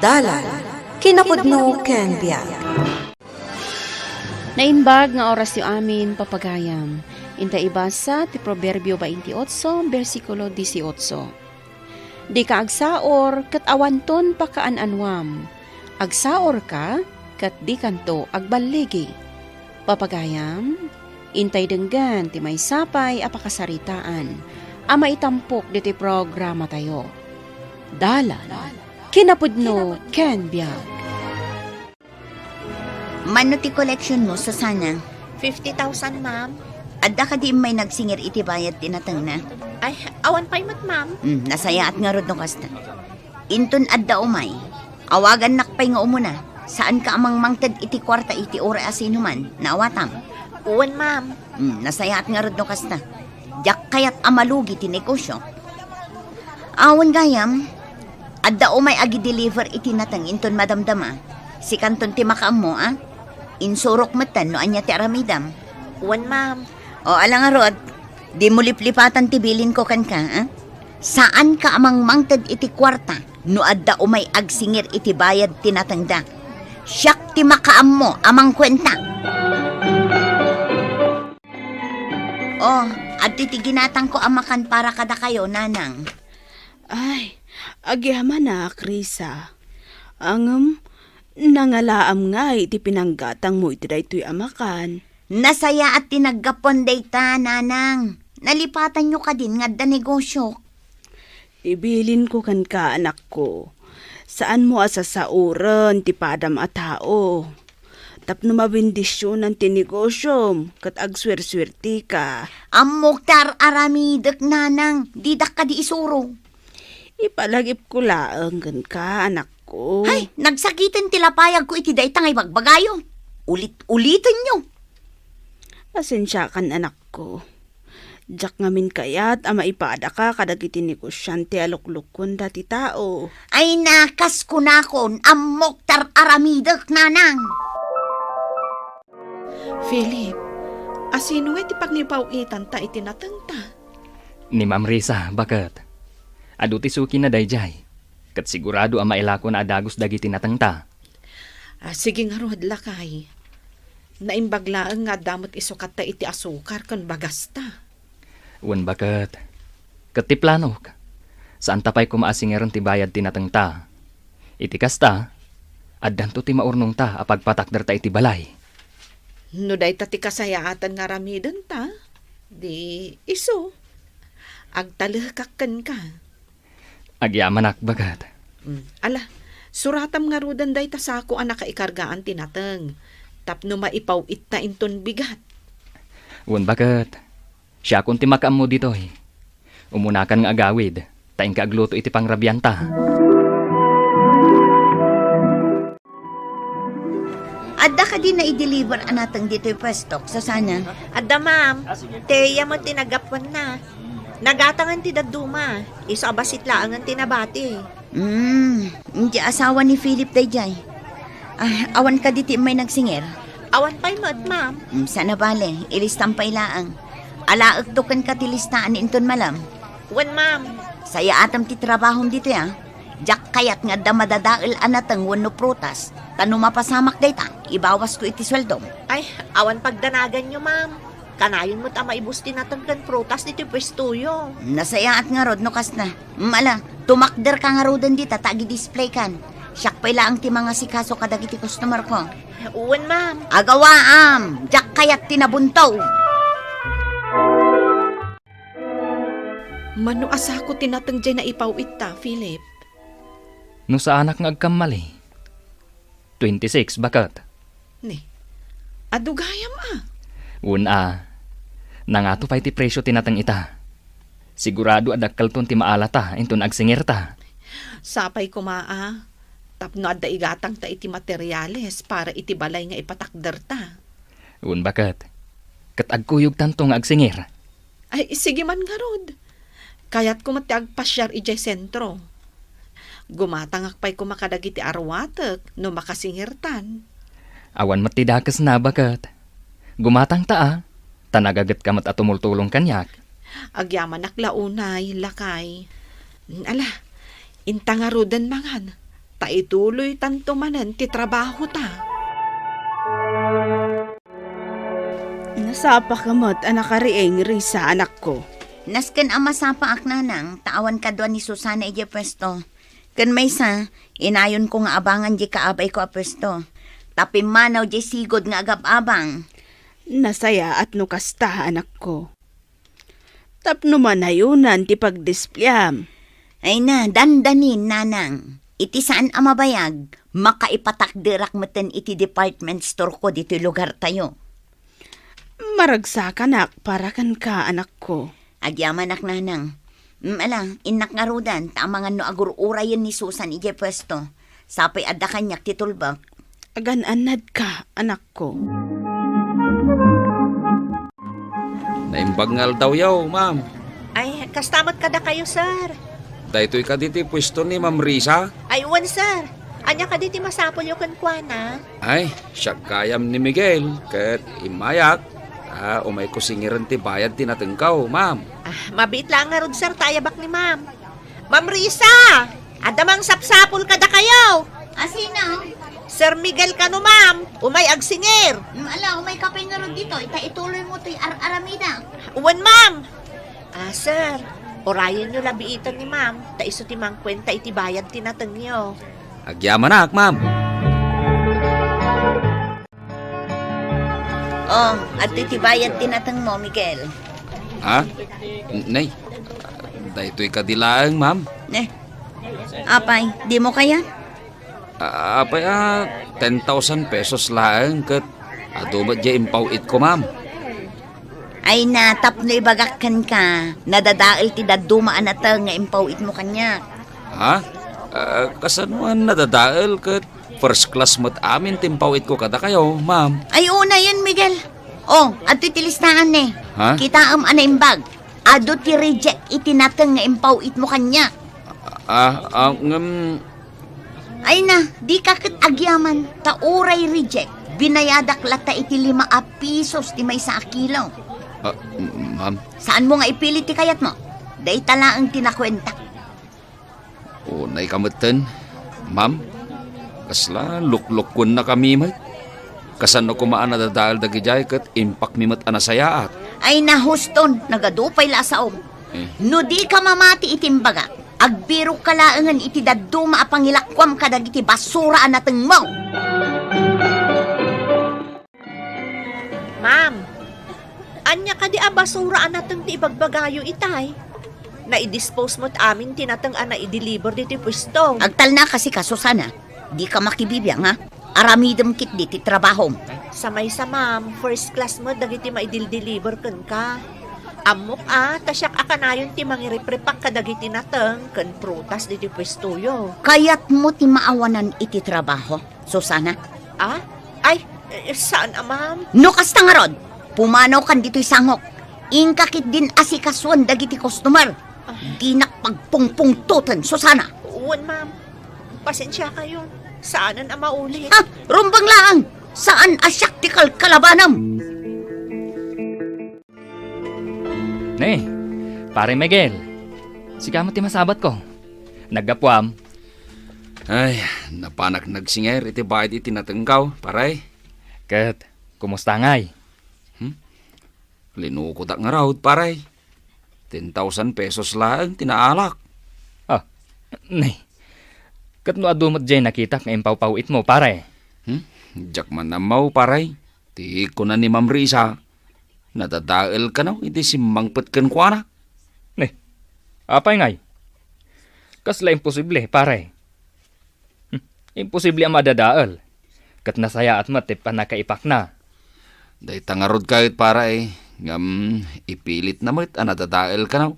Dalan, kinapudno ken biag. Naimbag nga oras yu amin papagayam. Inta ibasa ti Proverbio 28, versikulo 18. Di ka agsaor kat awanton pakaananwam. Agsaor ka kat di kanto agbaligi. Papagayam, intay denggan ti may sapay apakasaritaan. Ama itampok diti programa tayo. Dalan, kinapudno ken biag. Mano ti collection mo sa sana? 50,000, ma'am. Adda ka di may nagsingir iti bayad tinatang na. Ay, awan pa'y mat, ma'am. Nasaya at nga rod no kasta. Inton adda umay. Awagan nakpay nga umuna. Saan ka amang mangtad iti kwarta iti ora asinuman? Naawatam. Uwan, ma'am. Nasaya at nga rod no kasta. Diyak kayat amalugi ti negosyo. Awan gayam. Adda umay agi-deliver iti natang inton madamdama. Si kanton ti makaam mo, ah? Insurok matan no anya ti aramidam. Uwan, ma'am. O alang arod, di mo liplipatan ti bilin ko kan ka, ah? Saan ka amang mangtad iti kwarta no adda umay agsingir iti bayad tinatangda? Siyak ti makaam mo amang kwenta. Oh, at ti ginatang ko amakan para kada kayo, nanang. Ay, agyaman na, Krisa. Nangalaam nga iti pinanggatang mo iti daytoy amakan. Nasaya at tinaggapon dayta, nanang. Nalipatan nyo ka din nga da negosyo. Ibilin ko kan ka, anak ko. Saan mo asasauran ti padam a tao? Tapno mabindisyonan ti negosyo, kat agswer-swerti ka. Amoktar aramidek, nanang. Didak ka di isuro. Ipalagip ko laang kan ka, anak ko. Ay, nagsakitan tilapayag ko iti dayta ngay bagbagayo. Ulitin nyo. Pasensya kan, anak ko. Diyak ngamin kayat ama ipada ka kadagiti negosyante aluklukon dati tao. Ay nakas ko na kon, amoktar aramidek, nanang. Philip, asino nga iti pagnipawitan ta iti natangta? Ni Ma'am Risa, bakit? Adu ti suki na dayjay. Kat sigurado ang mailako na adagos dagiti natangta. Sige nga rohad lakay. Naimbaglaan nga damot isukat ta iti asukar kan bagasta. Wan bakit? Kat ti planok. Saan tapay kumaasingeron ti bayad ti natangta? Iti kasta, addanto ti maurnong ta apagpatakder ta iti balay. No day ta ti kasayaatan nga ramidan ta, di iso. Agtalakakan ka. Agyamanak bagat. Ala, suratam nga rudan day ta sa ako ang nakaikargaan tinatang. Tapno maipaw ita inton bigat. Wan bakit? Siya kung ti makaam mo dito eh. Umunakan nga agawid, taing ka agluto iti pangrabyanta. Adda ka din na i-deliver anatang dito'y pwestok sa sana. Adda, ma'am. Teya mo tinagapon na. Nagatangan ti daduma. Iso abasit laangan tinabati. Hindi asawa ni Philip dayjay. Awan ka diti may nagsingir. Awan pa'y mat, ma'am. Sana bale, ilistan pa ilaang. Alaak dukan ka tilistaan inton malam. Uwan, ma'am. Saya atam ti trabahom dito ya. Diyak kayat nga da madadail anatang wano prutas. Tano mapasamak dayta, ibawas ko iti sweldom. Ay, awan pagdanagan nyo, ma'am. Kanayon mo't ama ibusti natin kan prutas dito pwestuyo. Nasaya at nga rod no kas na. Mala, tumakder ka nga rodan dita, tagi-display kan. Siyak pala ang ti mga sikaso kadagiti customer ko. Uwan, ma'am. Agawaam, diyak kayat tinabuntaw. Mano asa ko tinatang dyan na ipaw ita, Philip. No sa anak nga agkamali. 26, bakit? Ni, adugayam Una, nangato pa'y ti presyo tinatang ita. Sigurado adakal ton ti maalata, inton agsingir ta. Sapay kumaa. Tapno adda igatang ta iti materyales para iti balay nga ipatakder ta. Un bakit? Kat agkuyog tanto nga agsingir. Ay, sige man nga rod. Kaya't kumati agpasyar ijay sentro. Gumatangak pa'y kumakadagiti arwatek no makasingirtan. Awan matidakas na bakit? Gumatang ta tanagagat kamat at tumultulong kanyak. Agyaman aklaunay, lakay. Ala, intangarudan mangan. Ta ituloy tanto manan ti trabaho ta. Nasapa ka mo't anak karieng Risa anak ko. Nasken ama sapa ak nanang, taawan kadwa ni Susana ije pwesto. Ken maysa, inayon ko nga abangan di kaabay ko a pwesto. Tapi manaw di sigod nga agab-abang. Nasaya at nukasta anak ko. Tapno manayunan ti pagdisplayam. Ay na, dandanin nanang. Iti saan amabayag, makaipatakdirak meten iti department store ko dito lugar tayo. Maragsak anak para kan ka anak ko. Agyaman ak nanang. Alang, inak nga rudan, tamangan no agururayan ni Susan ije pwesto. Sapay adda kanyak titulbak. Agan-anad ka anak ko. Naimbagngal daw yaw, ma'am. Ay, kastamot kada kayo, sir. Daytoy ka diti pwesto ni Ma'am Risa. Ay, wan, sir. Anya ka diti masapol yung kankwana. Ay, siya kayam ni Miguel. Kat imayak. Umay ko singiran ti bayad tinatengkaw, ma'am. Mabit lang nga rod, sir. Tayabak ni ma'am. Ma'am Risa! Adamang sapsapol kada kayo. Asina? Sir Miguel ka no, ma'am. Umay agsingir. Ala, umay kapay nga ron dito. Ituloy mo to'y aramida. Uwan, ma'am. Sir. Orayan nyo labiitan ni ma'am. Ta iso ti mang kwenta iti bayad tinateng nyo. Agyaman ak, ma'am. Oh, at itibayad tinatang mo, Miguel. Ha? Nay, daytoy ka dilaang, ma'am. Apay, di mo kaya? Apay, 10,000 pesos laang kat adumat di impawit ko, ma'am. Ay na, tapno ibagakan ka. Nadadaal ti dadumaan na nga impawit mo kanya. Ha? Kasanuan nadadaal kat first class mo't amin timpawit ko kada kayo, ma'am. Ay, una yan, Miguel. Oh, ato itilistaan eh. Ha? Kita ana imbag. Ado ti reject itinatang nga impawit mo kanya. Ay na, di ka kat agyaman. Tauray reject. Binayadak lata iti 5 pisos ti may sa kilo. Ma'am. Saan mo nga ipilit ti kayat mo? Day tala ang tinakwenta. Unay kamutan, ma'am. Kasla, luklukon na kami, may. Kasan no kumaan na dadahal dagijay kat impak mimat anasayaat. Ay na, huston, nagadupay lasaom. No di ka mamati itimbaga, agbiro ka laangan iti daduma apangilakwam kadag iti basura anateng mo. Ma'am, anya ka di basura anateng ti ibagbagayo itay. Na-i-dispose mo't amin tinatang i-deliver diti pwesto. Agtal na kasi ka, Susana. Di ka makibibiyang, ha? Aramidem kit di ti trabaho. Samay sa ma'am, first class mo dagiti maidil-deliver ken ka. Amok tasyak akanayon ti mangiriprepak kadagiti nateng ken prutas diti pwesto yo. Kayat mo ti maawanan iti trabaho, Susana. Ay, saan ma'am? No kasta nga rod, pumanaw kan dito'y sangok. Ingkakit din asikasuan dagiti customer. Di nakpagpungpungtutan, Susana. Uwan ma'am, pasensya kayo. Saanan maulit? Rumbang lang! Saan asyaktikal kalabanam? Ne, pare Miguel. Sika mo ti masabat ko. Nagapwam. Ay, napanak nagsinger iti bayad iti natengkaw, paray. Kat, kumusta ngay? Linukodak nga raw, paray. 10,000 pesos lang, tinaalak. Ne, kat no adumat dyan nakita nga impaw-pawit mo, pare. Diyak man namaw, paray. Ti ko na ni Ma'am Risa. Nadadaal ka na, iti simangpet ken kwa na. Ne, apay ngay? Kasla imposible, pare. Imposible ang madadaal. Kat nasaya at matip pa nakaipak na. Day tangarod kahit paray. Ngam, ipilit na mo't nadadaal ka na.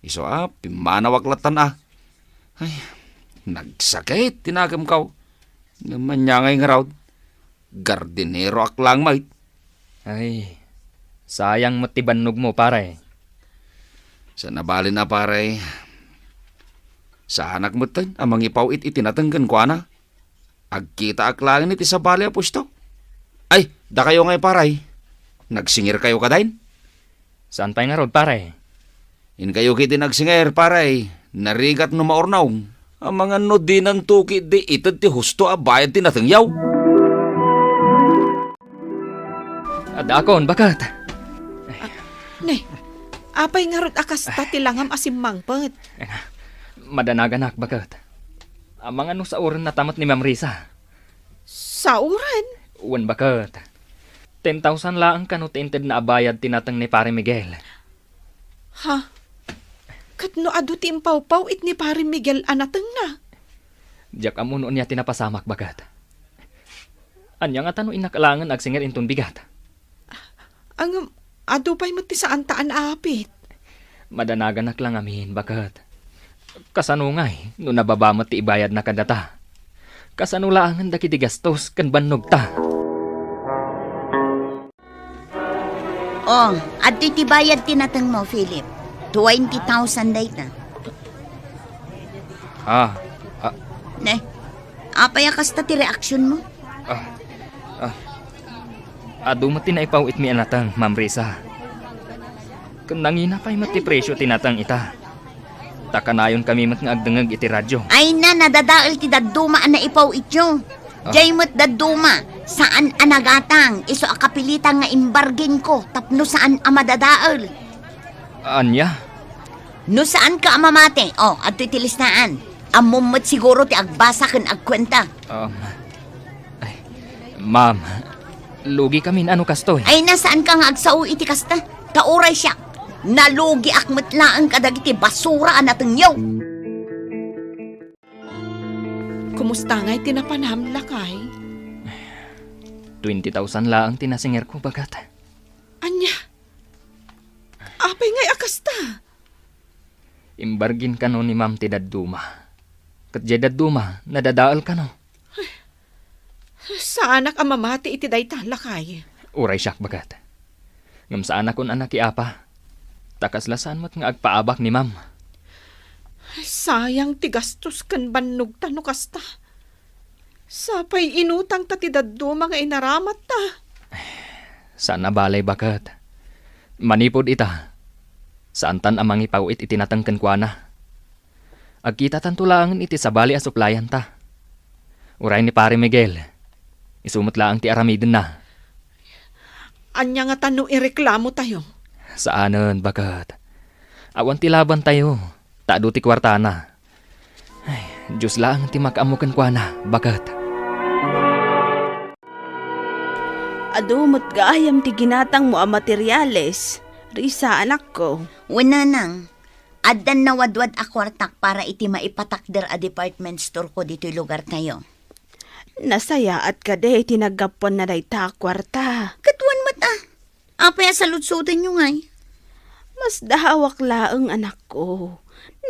Iso pimanawaklatan Ay, nagsakit, tinagam kaw. Naman niya ngay nga raw. Gardinero ak lang, mait. Ay, sayang matibanog mo, pare. Sa nabalin na, pare. Sa anak mo tan, amang ipawit itinatanggan ko, ana. Agkita ak lang iti sa bali a pusto. Ay, da kayo ngay, paray. Nagsingir kayo kadain? Saan pa nga rod, pare? In kayo kiti nagsingir, paray. Narigat no maornaw. Ang mga no di ng tuki di itad ti husto a bayad ti natangyaw. Adakon, bakat. Ne, apay nga rod akasta tilangam asim mangpet. Madanaganak, bakat. Ang mga no sa oran na tamat ni Ma'am Risa. Sa uran? Uwan, bakat. 10,000 laang kanot inted na abayad tinatang ni Pare Miguel. Ha? Kat no adu ti impaw-paw it ni Pare Miguel anateng na. Diyak amuno niya tinapasamak, bakat. Anya nga tano inakalangan agsinger inton bigat. Ang adu pa'y mati saan taan apit. Madanaganak lang amin, bakat. Kasanungay, no nababamat ti ibayad na kadata. Kasanulaangan da kiti gastos kan bannog ta. Oh, at iti bayad tinatang mo, Philip. 20,000 day na. Ne, apay akasta ti reaksyon mo? Adu mati na ipawit mi anatang, Ma'am Risa. Kanangina pa'y mati presyo tinatang ita. Takanayon kami mat nga agdengag iti radyo. Ay na, nadadaal ti daduma na ipaw ityo. Jay mo't daduma, saan anagatang, iso akapilitang nga imbargin ko, tapno saan amadadaal. Anya? No saan ka amamate? Oh, at titilisnaan. Amumot siguro ti agbasa ken agkwenta. Ma'am, lugi kami ano kastoy. Ay nasaan ka nga agsao iti kasta? Kauray siya. Nalugi akmet laang kadagiti basura anateng yaw. Kumusta nga'y tinapanam lakay? 20,000 laang tinasinger ko, bagat. Anya? Apay nga'y akasta? Imbargin ka no ni Ma'am ti Dadduma. Kat di Dadduma, nadadaal ka no. Saan ak amamati iti dayta lakay? Uray siyak, bagat. Ngam saan akon anak iapa. Takaslasaan mat nga agpaabak ni Ma'am. Sayang ti gastos kan bannog ta no kasta. Sapay inutang ta ti Dadduma nga inaramat ta. Saan nabalay, bagat. Manipod ita. Saan tan amang ipawit itinatangkan kwa na. Agkita tantulangan iti sabali a suplayan ta. Uray ni Pare Miguel. Isumot laang ti aramidin na. Anya nga tano ireklamo tayo. Saanan, bagat. Awan ti laban tayo. Tado ti kwartana. Ay, Diyos lang ti makamukan kwa na, bagat. Adumot gaayam ti ginatang mo a materyales. Risa, anak ko. Wala nang. Addan na wadwad a kwartak para iti maipatakder a department store ko dito lugar tayo. Nasaya at kade tinagapon na dayta kwarta. Katuan mata. Apay saludsudan nyo ngay. Mas dahawak laeng anak ko.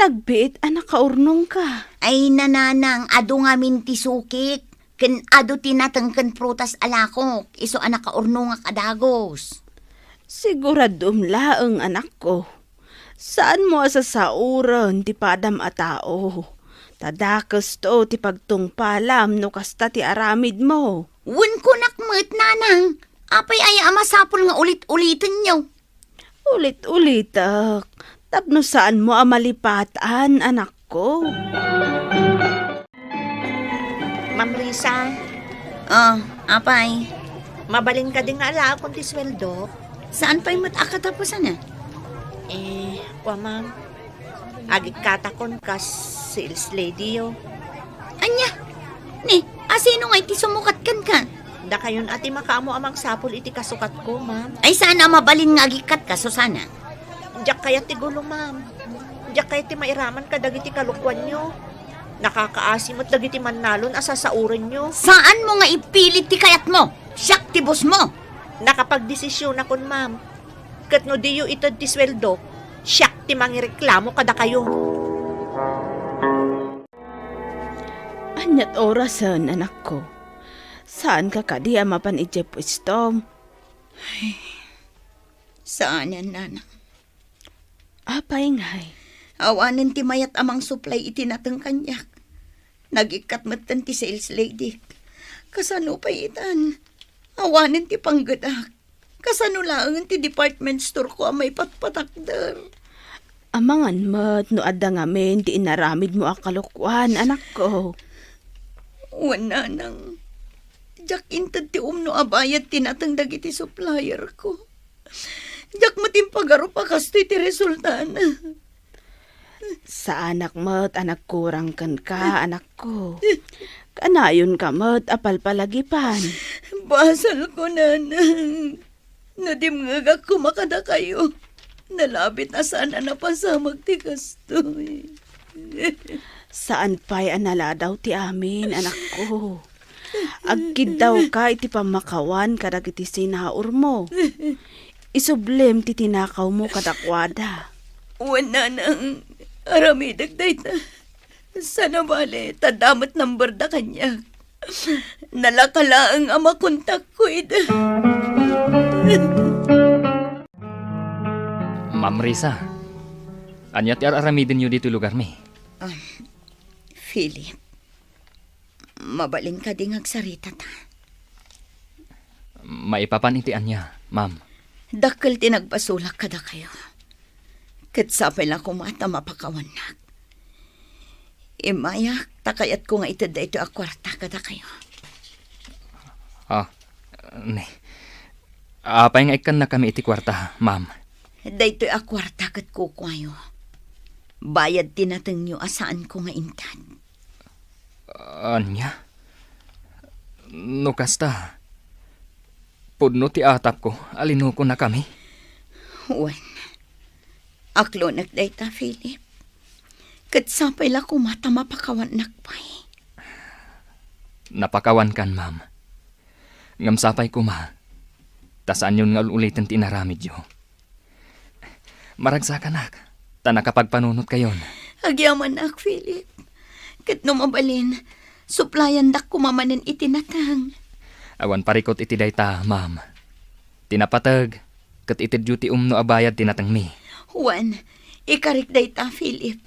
Nagbiit anak kaurnong ka. Ay nananang, ado nga minti sukik. Ken ado tinatangkan prutas alakok. Iso anak kaurnong nga kadagos. Siguradum laeng anak ko. Saan mo asasauran ti padam a tao? Tadakas to ti pagtungpalam no kasta ti aramid mo. Wun ko nakmet nanang. Apay ay amasapol nga ulit-ulitin nyo. Ulit-ulitak. Tapno saan mo amalipatan, anak ko? Ma'am Risa, Apay. mabalin ka din nga ala akong ti sweldo. Saan pa'y matakatapusan na? Ma'am, agit katakon ka sales lady yo. Anya? Ni, asino nga iti sumukat kan ka? Da kayon ati makaamo amang sapol iti kasukat ko, ma'am. Ay sana mabalin nga agikat ka, Susana. Diyak kaya ti gulo, ma'am. Diyak kaya ti mairaman ka dagiti kalukwan nyo. Nakakaasimot dagiti mannalon asasauran nyo. Saan mo nga ipilit ti kayat mo? Siyak ti boss mo. Nakapagdesisyon akon, ma'am. Kat no diyo ito ti sweldo, siyak ti mangireklamo kada kayo. Anyat orasan, anak ko. Saan ka kadi amapan ije pwistom? Saan yan, nana? Apay ngay. Awanin ti mayat amang supply itinatang kanyak. Nagikat matan ti sales lady. Kasano pa itan? Awanin ti panggadak. Kasano lang ti department store ko may patpatakdar. Amangan mo't no adda ngamin ti inaramid mo akalukwan, anak ko. Wala nang. Jak intad ti umno abayat tinatang dagiti supplier ko. Jak matimpagaro pa kastoy ti resulta na. Sa anak mo't anak kurang kan ka, anak ko. Kanayon ka mo't apal palagipan. Basal ko nanang. Nadimngagak ko makada kayo. Nalabit na sana napasamag ti kastoy. Saan pa'y anala daw ti amin, anak ko. Agkid daw ka iti pamakawan kadag iti sinaur mo. Isublem ti tinakaw mo kadakwada. Wala nang aramidag dayta. Sana bale, tadamat ng barda kanya. Nalakala ang ama kontak ko ida. Ma'am Risa, anya ti aramidin nyo dito lugar mi? Philip, mabalin ka ding agsarita ta. Maipapan iti anya, ma'am. Dakkel tinagpasulak kada kayo. Katsapay lang kumata mapakawanak. Imayak, takayat ko nga itad ito akwarta kada kayo. Ne. Apay nga ikan na kami iti kwarta, ma'am. Dayto'y akwarta kat kukwayo. Bayad tinatang nyo asaan ko nga intan. Anya? No kasta. Pudno ti atap ko, alino ko na kami. Wan. Aklo nagdayta, Philip. Katsapay lang kumata mapakawan nakpay. Napakawan kan, ma'am. Ngamsapay ko, ma. Tasaan yun nga ulitin tinaramid yo. Maragsakan nak. Ta nakapagpanunot kayon. Agyaman nak, Philip. Kat numabalin, suplayan dak kumamanan itinatang. Awan parikot iti dayta, ma'am. Tinapatag, kat iti duty umno abayad tinatang mi. Juan, ikarik dayta, Philip.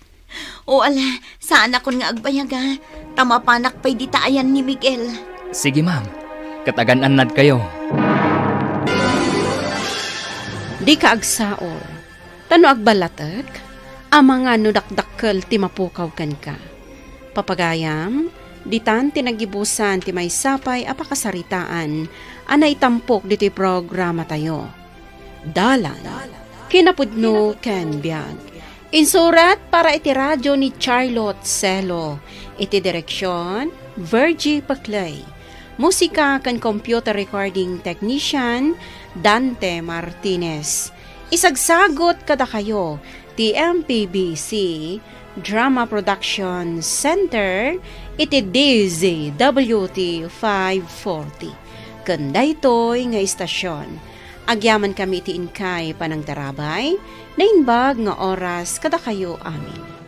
O ala, saan akon nga agbayaga, tamapanak pa'y ditaayan ni Miguel. Sige, ma'am. Katagan-anad kayo. Di ka agsaor. Tano agbalatag? Ama nga no dakdakkel ti mapukaw kan ka. Papagayam, ditan tinagibusan ti may sapay apakasaritaan, anay tampok diti programa tayo. Dalan, kinapudno ken biag. Insurat para iti radyo ni Charlotte Celo. Iti direksyon, Virgie Paclay. Musika kan computer recording technician, Dante Martinez. Isagsagot kada kayo, ti MPBC Drama Production Center, iti DZWT 540. Kanda ito'y nga istasyon. Agyaman kami iti inkay panang tarabay, na inbag nga oras kada kayo amin.